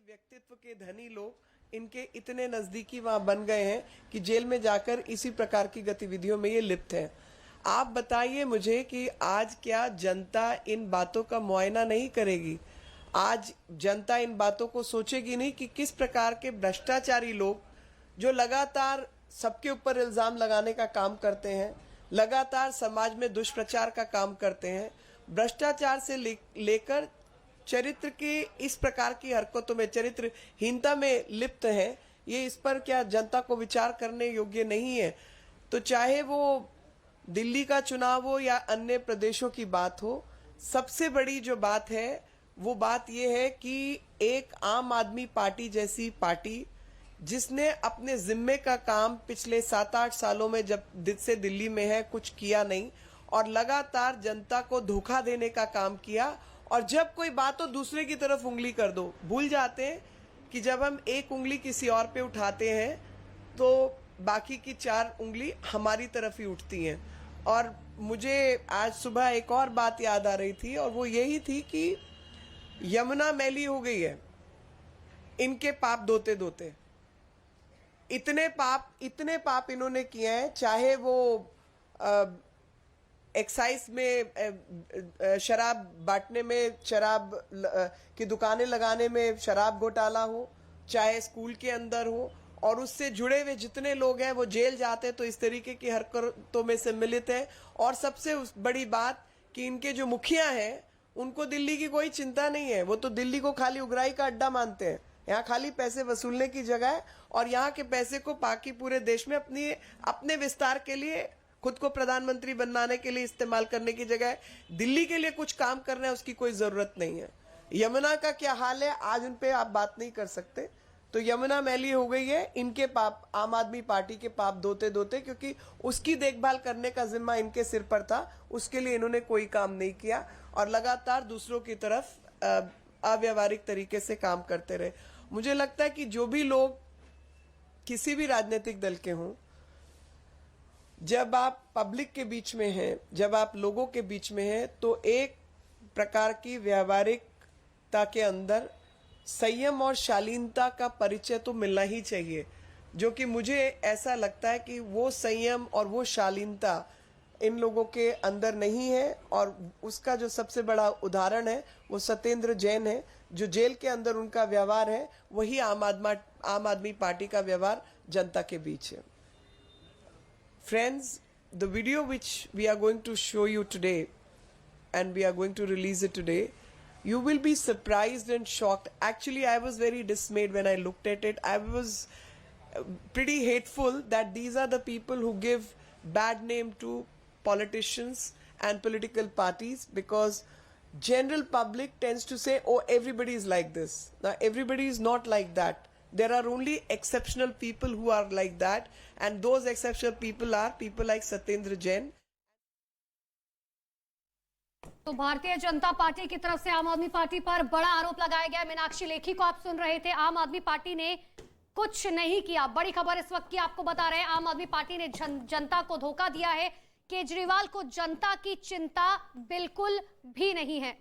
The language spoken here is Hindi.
व्यक्तित्व के धनी लोग इनके इतने नजदीकी वहां बन गए हैं कि जेल में जाकर इसी प्रकार की गतिविधियों में ये लिप्त हैं। आप बताइए मुझे कि आज क्या जनता इन बातों का मुआयना नहीं करेगी? आज जनता इन बातों को सोचेगी नहीं कि किस प्रकार के भ्रष्टाचारी लोग जो लगातार सबके ऊपर इल्जाम लगाने का काम करते हैं, लगातार समाज में दुष्प्रचार का काम करते हैं, भ्रष्टाचार से लेकर चरित्र के इस प्रकार की हरकतों में, चरित्रहीनता में लिप्त है, ये इस पर क्या जनता को विचार करने योग्य नहीं है? तो चाहे वो दिल्ली का चुनाव हो या अन्य प्रदेशों की बात हो, सबसे बड़ी जो बात है वो बात ये है कि एक आम आदमी पार्टी जैसी पार्टी जिसने अपने जिम्मे का काम पिछले 7-8 सालों में जब से दिल्ली में है कुछ किया नहीं और लगातार जनता को धोखा देने का काम किया, और जब कोई बात हो दूसरे की तरफ उंगली कर दो। भूल जाते हैं कि जब हम एक उंगली किसी और पे उठाते हैं तो बाकी की 4 उंगली हमारी तरफ ही उठती हैं। और मुझे आज सुबह एक और बात याद आ रही थी और वो यही थी कि यमुना मैली हो गई है इनके पाप धोते धोते। इतने पाप इन्होंने किए हैं, चाहे वो एक्साइज में शराब बांटने में, शराब की दुकानें लगाने में शराब घोटाला हो, चाहे स्कूल के अंदर हो, और उससे जुड़े हुए जितने लोग हैं वो जेल जाते हैं तो इस तरीके की हरकतों में सम्मिलित है। और सबसे बड़ी बात कि इनके जो मुखिया हैं उनको दिल्ली की कोई चिंता नहीं है, वो तो दिल्ली को खाली उगराही का अड्डा मानते हैं। यहाँ खाली पैसे वसूलने की जगह है और यहाँ के पैसे को बाकी पूरे देश में अपने विस्तार के लिए, खुद को प्रधानमंत्री बनाने के लिए इस्तेमाल करने की जगह दिल्ली के लिए कुछ काम करना है, उसकी कोई जरूरत नहीं है। यमुना का क्या हाल है आज उन पे आप बात नहीं कर सकते। तो यमुना मैली हो गई है इनके पाप, आम आदमी पार्टी के पाप धोते धोते, क्योंकि उसकी देखभाल करने का जिम्मा इनके सिर पर था, उसके लिए इन्होंने कोई काम नहीं किया और लगातार दूसरों की तरफ अव्यवहारिक तरीके से काम करते रहे। मुझे लगता है कि जो भी लोग किसी भी राजनीतिक दल के हों, जब आप पब्लिक के बीच में हैं, जब आप लोगों के बीच में हैं, तो एक प्रकार की व्यावहारिकता के अंदर संयम और शालीनता का परिचय तो मिलना ही चाहिए, जो कि मुझे ऐसा लगता है कि वो संयम और वो शालीनता इन लोगों के अंदर नहीं है। और उसका जो सबसे बड़ा उदाहरण है वो सत्येंद्र जैन है, जो जेल के अंदर उनका व्यवहार है वही आम आदमी पार्टी का व्यवहार जनता के बीच है। Friends, the video which we are going to show you today and we are going to release it today, you will be surprised and shocked. Actually, I was very dismayed when I looked at it. I was pretty hateful that these are the people who give bad name to politicians and political parties, because general public tends to say, oh, everybody is like this. Now, everybody is not like that. There are only exceptional people who are like that, and those exceptional people are people like Satyendra Jain. तो भारतीय जनता पार्टी की तरफ से आम आदमी पार्टी पर बड़ा आरोप लगाया गया। मीनाक्षी लेखी को आप सुन रहे थे। आम आदमी पार्टी ने कुछ नहीं किया। बड़ी खबर इस वक्त की आपको बता रहे हैं, आम आदमी पार्टी ने जनता को धोखा दिया है। केजरीवाल को जनता की चिंता बिल्कुल भी नहीं है।